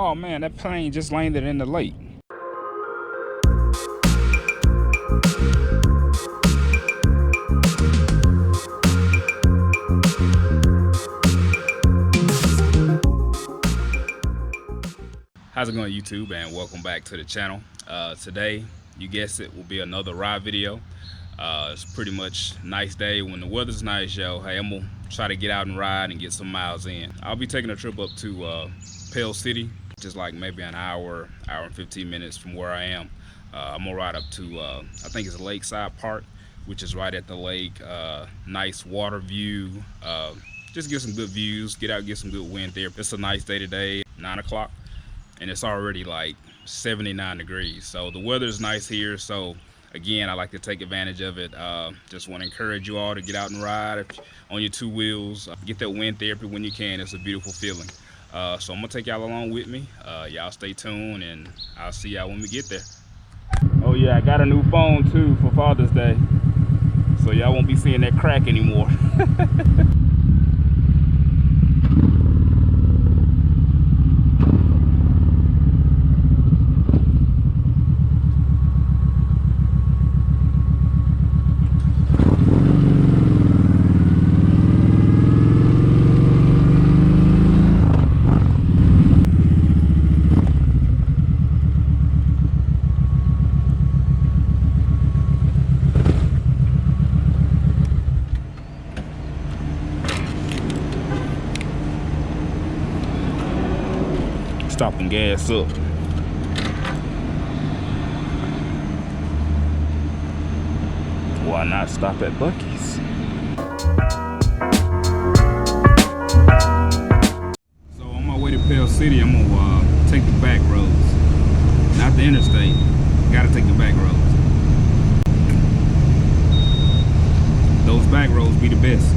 Oh man, that plane just landed in the lake. How's it going, YouTube, and welcome back to the channel. Today, you guessed it, will be another ride video. It's pretty much a nice day. When the weather's nice, yo, hey, I'm gonna try to get out and ride and get some miles in. I'll be taking a trip up to Pell City, just like maybe an hour and 15 minutes from where I am. I'm gonna ride up to I think it's Lakeside Park, which is right at the lake. Nice water view, just get some good views, get out, get some good wind there. It's a nice day today, 9 o'clock, and it's already like 79 degrees, so the weather is nice here. So again, I like to take advantage of it. Just want to encourage you all to get out and ride on your two wheels. Get that wind therapy when you can. It's a beautiful feeling. So I'm gonna take y'all along with me. Y'all stay tuned, and I'll see y'all when we get there. Oh yeah, I got a new phone too for Father's Day, so y'all won't be seeing that crack anymore. Stop and gas up. Why not stop at Buc-ee's? So on my way to Pell City, I'm gonna take the back roads, not the interstate. Gotta take the back roads. Those back roads be the best.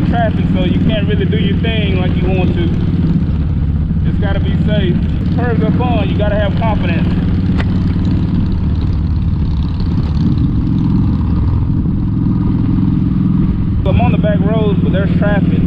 of traffic, so you can't really do your thing like you want to. It's gotta be safe. Curves are fun, you gotta have confidence. I'm on the back roads, but there's traffic.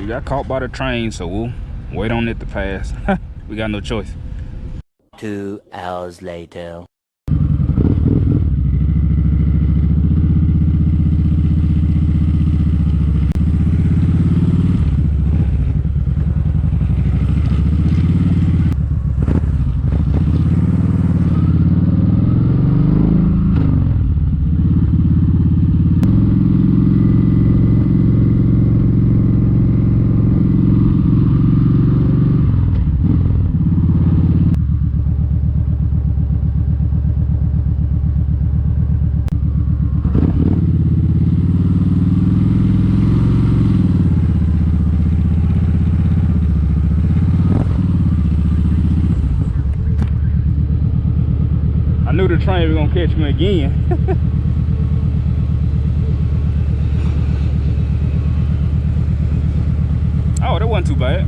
got caught by the train, so we'll wait on it to pass. We got no choice. 2 hours later. I knew the train was gonna catch me again. Oh, that wasn't too bad.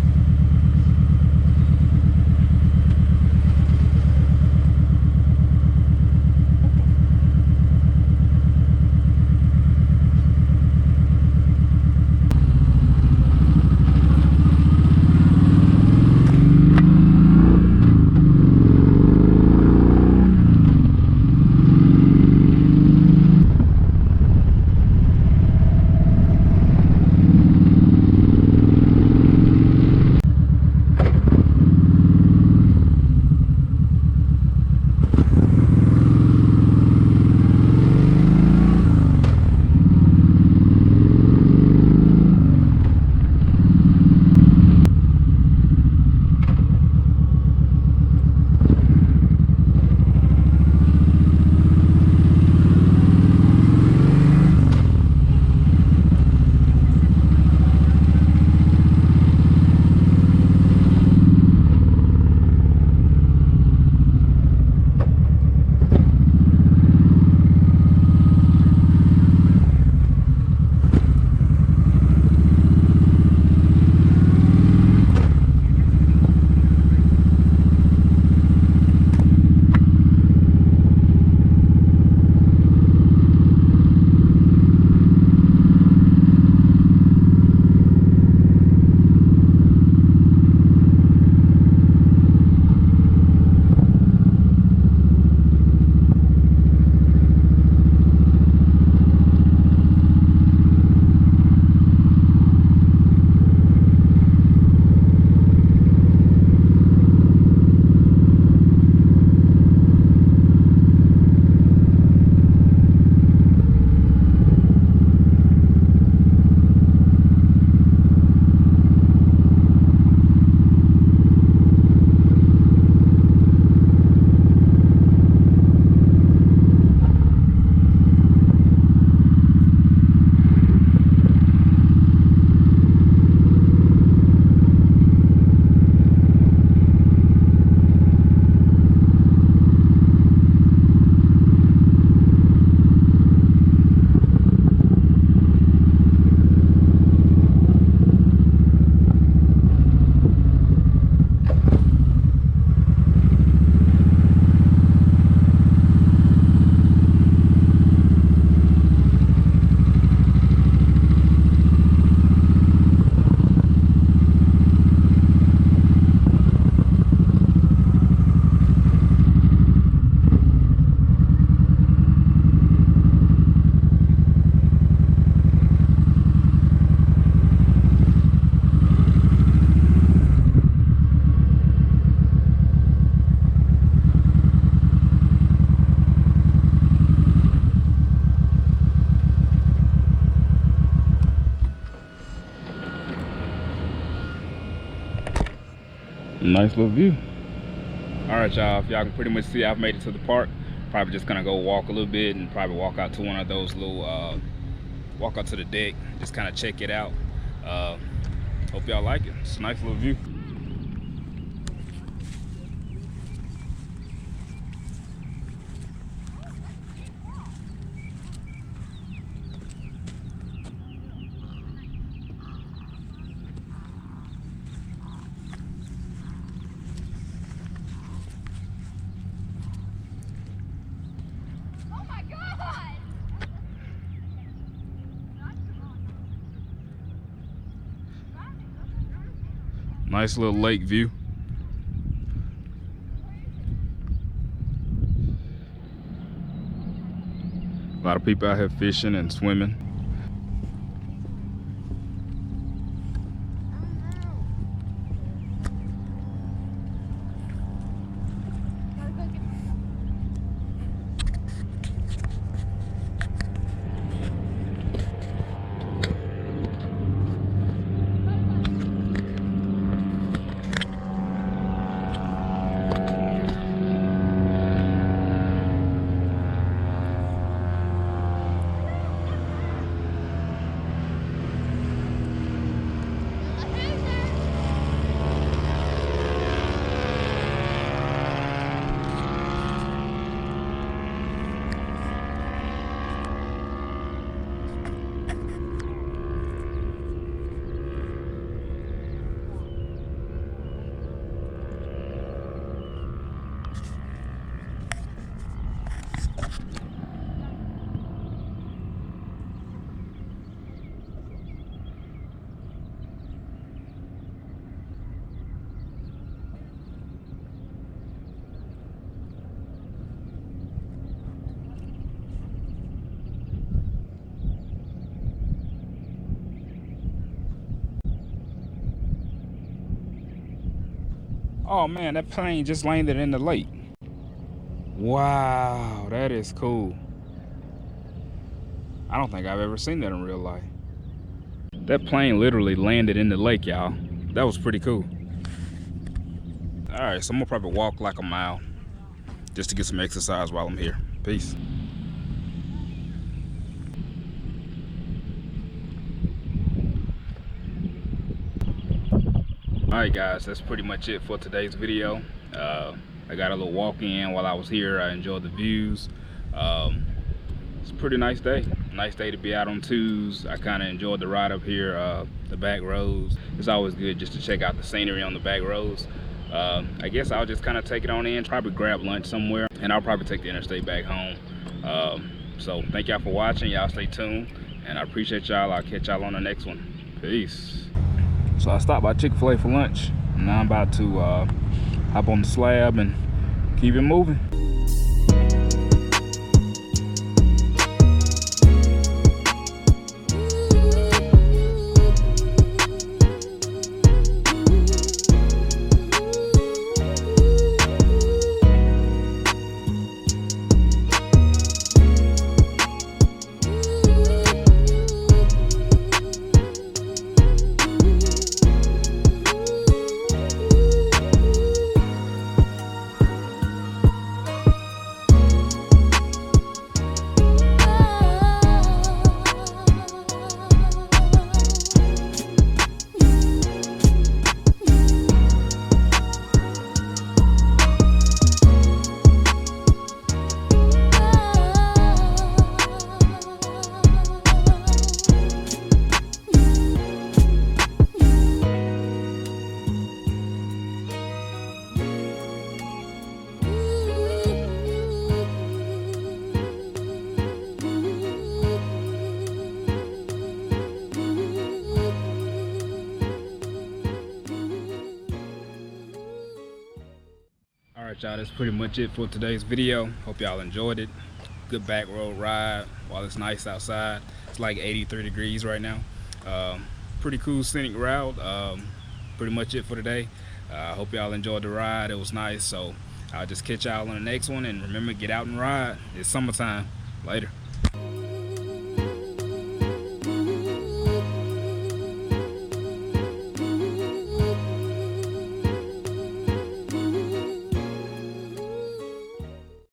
Nice little view. All right, y'all, if y'all can pretty much see, I've made it to the park. Probably just gonna go walk a little bit and probably walk out to one of those little walk out to the deck, just kind of check it out. Hope y'all like it. It's a nice little view. Nice little lake view. A lot of people out here fishing and swimming. Oh man, that plane just landed in the lake. Wow, that is cool. I don't think I've ever seen that in real life. That plane literally landed in the lake, y'all. That was pretty cool. All right, so I'm gonna probably walk like a mile just to get some exercise while I'm here. Peace. Alright guys, that's pretty much it for today's video. I got a little walk in while I was here. I enjoyed the views. It's a pretty nice day. Nice day to be out on twos. I kind of enjoyed the ride up here, the back roads. It's always good just to check out the scenery on the back roads. I guess I'll just kind of take it on in, probably grab lunch somewhere, and I'll probably take the interstate back home. So thank y'all for watching. Y'all stay tuned, and I appreciate y'all. I'll catch y'all on the next one. Peace. So I stopped by Chick-fil-A for lunch. Now I'm about to hop on the slab and keep it moving. Alright y'all, that's pretty much it for today's video. Hope y'all enjoyed it. Good back road ride while it's nice outside. It's like 83 degrees right now. Pretty cool scenic route. Pretty much it for today. I hope y'all enjoyed the ride. It was nice. So I'll just catch y'all on the next one, and remember, get out and ride. It's summertime. Later.